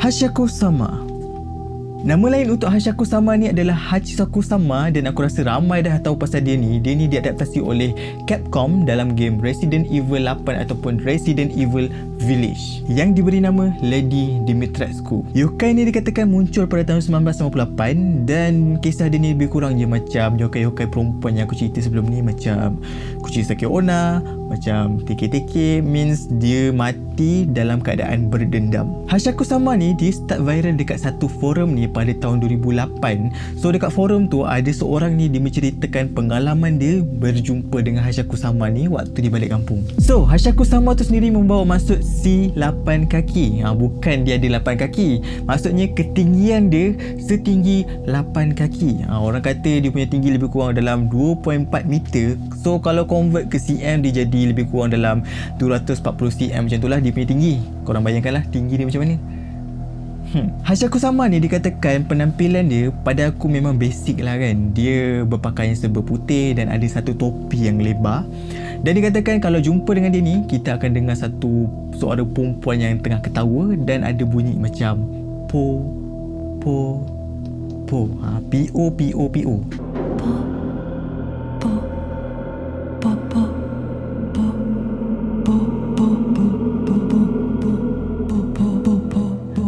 Hachiko Sama. Nama lain untuk Hachiko Sama ni adalah Hachisako Sama, dan aku rasa ramai dah tahu pasal dia ni. Dia ni diadaptasi oleh Capcom dalam game Resident Evil 8 ataupun Resident Evil Village yang diberi nama Lady Dimitrescu. Yokai ni dikatakan muncul pada tahun 1998 dan kisah dia ni lebih kurang je macam yokai-yokai perempuan yang aku cerita sebelum ni, macam Kuchisake Onna, macam TK-TK, means dia mati dalam keadaan berdendam. Hachiko Sama ni dia start viral dekat satu forum ni pada tahun 2008. So dekat forum tu ada seorang ni dia menceritakan pengalaman dia berjumpa dengan Hachiko Sama ni waktu di balik kampung. So Hachiko Sama tu sendiri membawa maksud si 8 kaki. Bukan dia ada 8 kaki. Maksudnya ketinggian dia setinggi 8 kaki. Orang kata dia punya tinggi lebih kurang dalam 2.4 meter. So kalau convert ke cm dia jadi lebih kurang dalam 240 cm macam tu lah dia punya tinggi. Korang bayangkanlah tinggi dia macam mana. Hachiko Sama ni dikatakan penampilan dia pada aku memang basic lah kan. Dia berpakaian serba putih dan ada satu topi yang lebar. Dan dikatakan kalau jumpa dengan dia ni, kita akan dengar satu suara perempuan yang tengah ketawa dan ada bunyi macam po po po. P-O P-O P-O.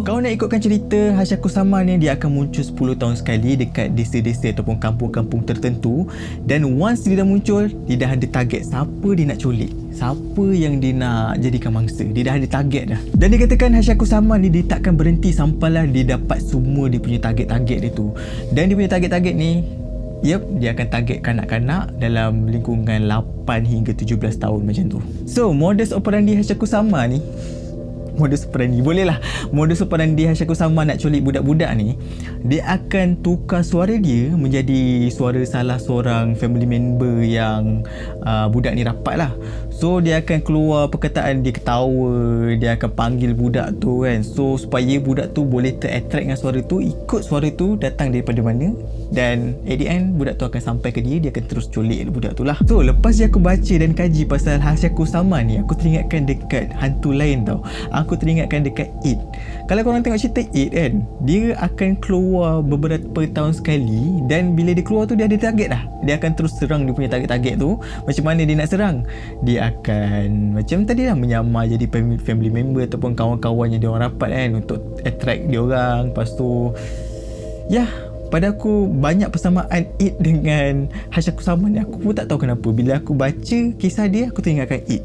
Kalau nak ikutkan cerita, Hachiko Sama ni dia akan muncul 10 tahun sekali dekat desa-desa ataupun kampung-kampung tertentu, dan once dia dah muncul, dia dah ada target siapa dia nak culik, siapa yang dia nak jadikan mangsa. Dia dah ada target dah. Dan dia katakan Hachiko Sama ni dia takkan berhenti sampailah dia dapat semua dia punya target-target dia tu. Dan dia punya target-target ni, dia akan target kanak-kanak dalam lingkungan 8 hingga 17 tahun macam tu. So modus operandi Hachiko Sama ni, modus operandi Hachiko Sama nak culik budak-budak ni, dia akan tukar suara dia menjadi suara salah seorang family member yang budak ni rapat lah. So dia akan keluar perkataan, dia ketawa, dia akan panggil budak tu kan. So supaya budak tu boleh ter-attract dengan suara tu, ikut suara tu datang daripada mana, dan at the end budak tu akan sampai ke dia akan terus culik budak tu lah. So lepas je aku baca dan kaji pasal Hachiko Sama ni, aku teringatkan dekat hantu lain tau. Aku teringatkan dekat It. Kalau korang tengok cerita It kan, dia akan keluar beberapa tahun sekali, dan bila dia keluar tu dia ada target dah. Dia akan terus serang dia punya target-target tu. Macam mana dia nak serang? Dia akan macam tadi lah, menyamar jadi family member ataupun kawan-kawan yang dia orang rapat kan, untuk attract dia orang. Lepas tu pada aku banyak persamaan It dengan Hachiko Sama ni. Aku pun tak tahu kenapa bila aku baca kisah dia, aku teringatkan It.